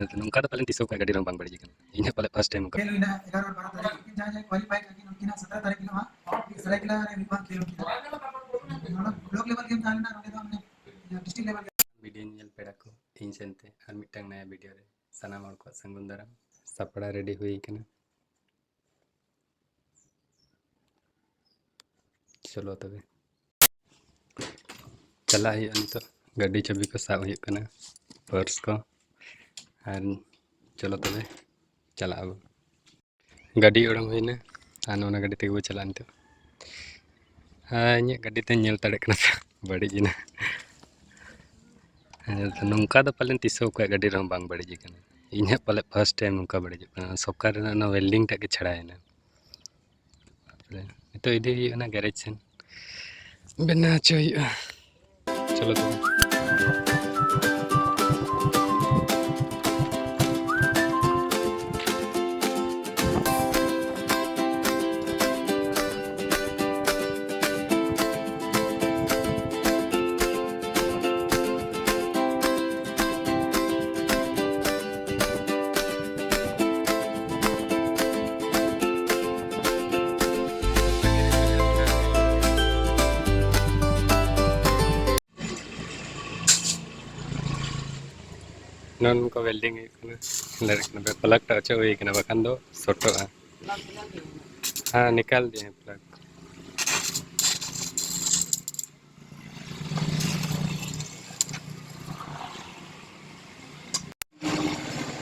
नौका तो पालन तीसों का गाड़ी रंग बांग बड़ी जगह इन्हें पाले फर्स्ट टाइम का खेल हुई ना 11 और 12 तारीख लेकिन जहाँ जहाँ क्वालिफाई करके उनकी ना 17 तारीख की वहाँ सरायकेला रे विभाग खेल उनकी ना ब्लॉक लेवल गेम थाले ना रोंडे तो हमने डिस्ट्रिक्ट लेवल वीडियो नेल पेड़ा को इन सेनते और मिटंग नया वीडियो रे सनाम और को संगुन दाराम सपड़ा रेडी हुई कना चलो तबे चला ही तो गाड़ी चाबी को साब हुई कना पर्स को और चलो तबे चला अब गाड़ी उड़म हुई ना आना गाड़ी तेगो चला तो इन गाड़ी ते नेल तड़े कना बड़ी जिना नौका तो पालन तीसों का गाड़ी रंग बांग बड़ी जगह इन पाले फर्स्ट टाइम नौका बड़ी जगह सौका वेल्डिंग तक छड़ाएना तो इधी गैरेज सेन बना चो चलो तो नॉन को वेल्डिंग लड़के प्लग टच हुई बखान दो सोटो हाँ निकाल दिए प्लग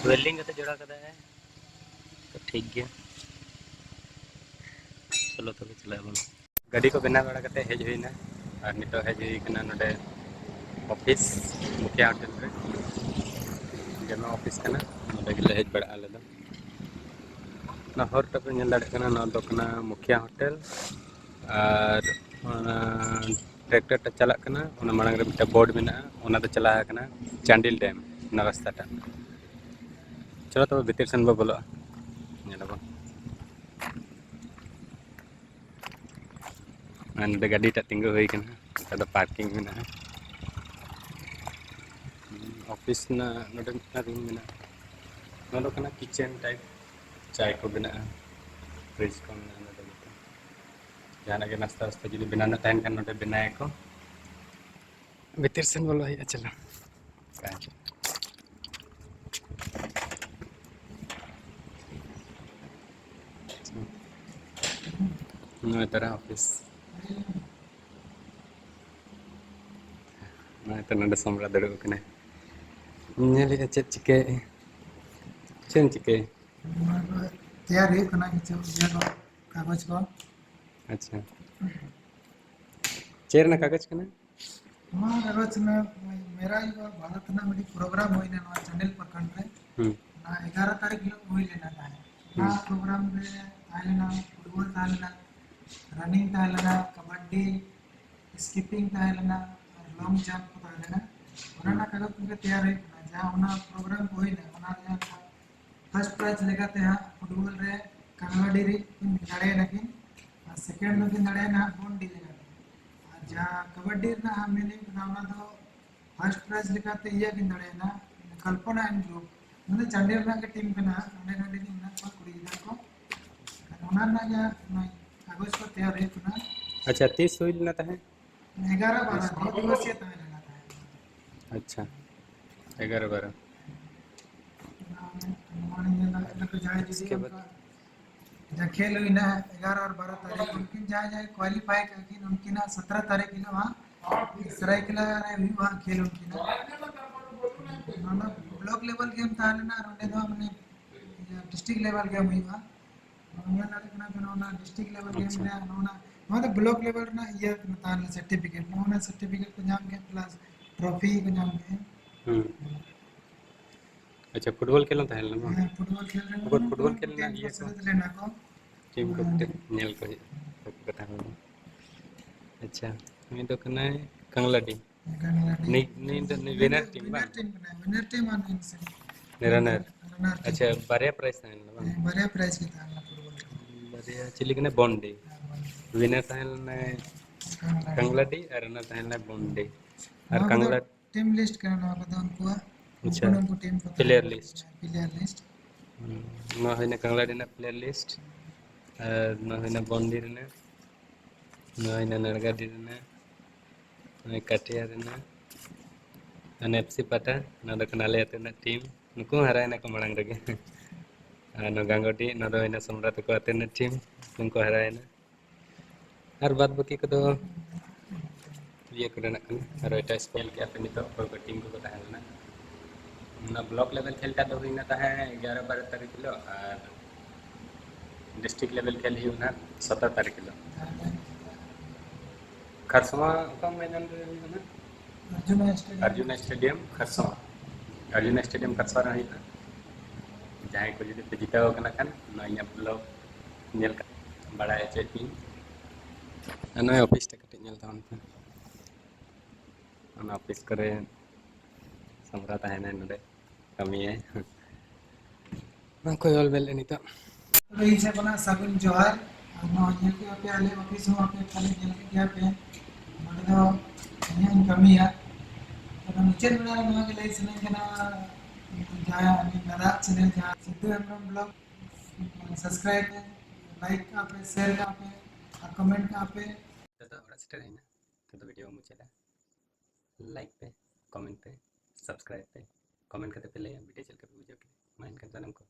वेल्डिंग करते जोड़ा करता है तो ठीक गया चलो तो चला गाड़ी को बना बड़ा करते हेज हुई ना और नितो हेज हुई कना नोडे ऑफिस मुखिया होटल रे जमा ऑफिस कना नोडे गिले हेज बड़ा आले दो ना हर टप नेल दाड़े कना ना दो कना मुखिया होटल और ट्रैक्टर टा चला कना ओना मांग रे मिटा बोर्ड मेना ओना तो चला कना चांडिल डैम ना रास्ता टा चलो तो भीतर सेन बोलो नेलबो अंदर गाड़ी टा तिंगु हुई कना तो पार्किंग में ऑफिस ना नोडे मिटा रूम में नोडो कना किचन टाइप चाय को बना फ्रिज को बना नोडे जहाँ के नाश्ता वास्ता जुदी बनाना तहन कन नोडे बनाए को भीतर सेन बोलो है चलो नोए तरह ऑफिस नोए तो नोडे सोमरा दड़ो कने नेले चेक चिके चेन चिके तैयार है करना कि ये कागज को अच्छा चेर ना कागज कना हाँ कागज में मेरा ही भारत ना मेरी प्रोग्राम हुई ना चैनल पर कंट्रे ना 11 तारीख लोग हुई लेना था ना प्रोग्राम में थालेना फुटबॉल थालेना रनिंग थालेना कबड्डी स्किपिंग थालेना लॉन्ग जंप थालेना ओना कागज में तैयार है जहाँ ओना प्रोग्राम हुई ना ओना जहाँ फर्स्ट प्राइज लेगाते हैं फुटबॉल रे कांगलाडी रे लड़े लगिन सेकंड लगिन लड़े ना बोंडी लेगा जहाँ कबड्डी ना मिली ना तो फर्स्ट प्राइज लेगाते ये किन लड़े ना कल्पना एंड ग्रुप मतलब चंडीगढ़ ना के टीम कना नडे नडे टीम ना को कुड़ी को ओना ना या कागज को तैयार है ना अच्छा 30 हुई ना था 11 12 2 दिवसीय तय लेना था अच्छा 11 12 इसके बाद जहाँ खेल हुई ना 11 और 12 तारीख उनकी जहाँ जहाँ क्वालिफाई करके उनकी ना 17 तारीख की ना वहाँ सरायकेला रे वहाँ खेल उनकी ना ब्लॉक लेवल गेम था ना रोंडे दो हमने डिस्ट्रिक्ट लेवल गेम हुई वहाँ नोना ना नोना डिस्ट्रिक्ट लेवल गेम ना नोना तो ब्लॉक लेवल ना ये तान सर्टिफिकेट नोना सर्टिफिकेट को नाम के प्लस ट्रॉफी को नाम के अच्छा फुटबॉल खेलना था हेलना फुटबॉल खेल रहे हैं फुटबॉल खेलना ये को लेना को टीम को नेल को कथा हो अच्छा मैं तो कना कंगलाडी नहीं तो विनर टीम विनर रनर अच्छा बारे प्राइस था हेलना बारे प्राइस की था फुटबॉल बारे चिली कने बॉन्डे विनर था हेलना कंगलाडी और रनर था हेलना बॉन्डे और कंगला टीम लिस्ट करना होगा तो उनको अच्छा उनको टीम को प्लेयर लिस्ट प्लेयर लिस्ट ᱱᱚᱣᱟ ᱦᱩᱭᱱᱟ ᱠᱟᱝᱞᱟ ᱨᱮᱱᱟᱜ ᱯᱞᱮᱭᱟᱨ ᱞᱤᱥᱴ ᱟᱨ ᱱᱚᱣᱟ ᱦᱩᱭᱱᱟ ᱵᱚᱱᱫᱤ ᱨᱮᱱᱟᱜ ᱱᱚᱣᱟ ᱦᱩᱭᱱᱟ ᱱᱟᱲᱜᱟᱰᱤ ᱨᱮᱱᱟᱜ ᱱᱚᱣᱟ ᱠᱟᱴᱤᱭᱟ ᱨᱮᱱᱟᱜ एफसी पाटा ना दो कनाले आते ना टीम नुकु हराए ना को मड़ांग रगे नो गांगोटी ना दो इना सम्राट को आते ना टीम उनको हराए ना हर बात बाकी को दो ये करना कन और एटा स्पेल के आते नितो को टीम को ताहे ना ना ब्लॉक लेवल खेलता तो हुई ना ताहे 11 12 तारीख किलो और डिस्ट्रिक्ट लेवल खेल ही ना 17 तारीख किलो खरसमा का मैदान रे ना अर्जुन स्टेडियम खरसमा अर्जुन स्टेडियम खरसमा रही ना जहाँ को जुदी पे जिताओ कना खान ना इना ब्लॉक नेल बड़ा है चेती ना ऑफिस टे कटे नेल तावन पे ना ऑफिस करे सम्राट है ना नडे कमी है ना कोई ऑल बेल नहीं तो ᱤᱧ ᱥᱮᱫ ᱠᱷᱚᱱᱟᱜ ᱥᱟᱹᱜᱩᱱ ᱡᱚᱦᱟᱨ ᱟᱨ ᱱᱚᱣᱟ ᱧᱮᱞ ᱠᱮᱜᱼᱟ ᱯᱮ ᱟᱞᱮ ᱚᱯᱷᱤᱥ ᱦᱚᱸ ᱟᱯᱮ ᱯᱟᱞᱮ ᱧᱮᱞ ᱠᱮᱫ ᱜᱮᱭᱟ ᱯᱮ ᱱᱚᱰᱮ ᱫᱚ ᱤᱧᱟᱹᱜ ᱤᱧ ᱠᱟᱹᱢᱤᱭᱟ ᱛᱚᱵᱮ ᱢᱩᱪᱟᱹᱫ ᱵᱮᱲᱟ ᱨᱮ ᱱᱚᱣᱟ ᱜᱮ ᱞᱟᱹᱭ ᱥᱟᱱᱟᱧ ᱠᱟᱱᱟ ᱡᱟᱦᱟᱸ ᱩᱱᱤ ᱫᱟᱫᱟᱣᱟᱜ ᱪᱮᱱᱮᱞ ᱡᱟᱦᱟᱸ ᱥᱤᱫᱷᱩ ᱦᱮᱢᱵᱨᱚᱢ ᱵᱞᱚᱜ सब्सक्राइब पे लाइक का पे शेयर का पे और कमेंट का पे तो बड़ा सेटर है ना तो वीडियो मुझे लाइक पे कमेंट पे सब्सक्राइब पे कमेंट करते पहले वीडियो चल के वीडियो के माइंड करता हमको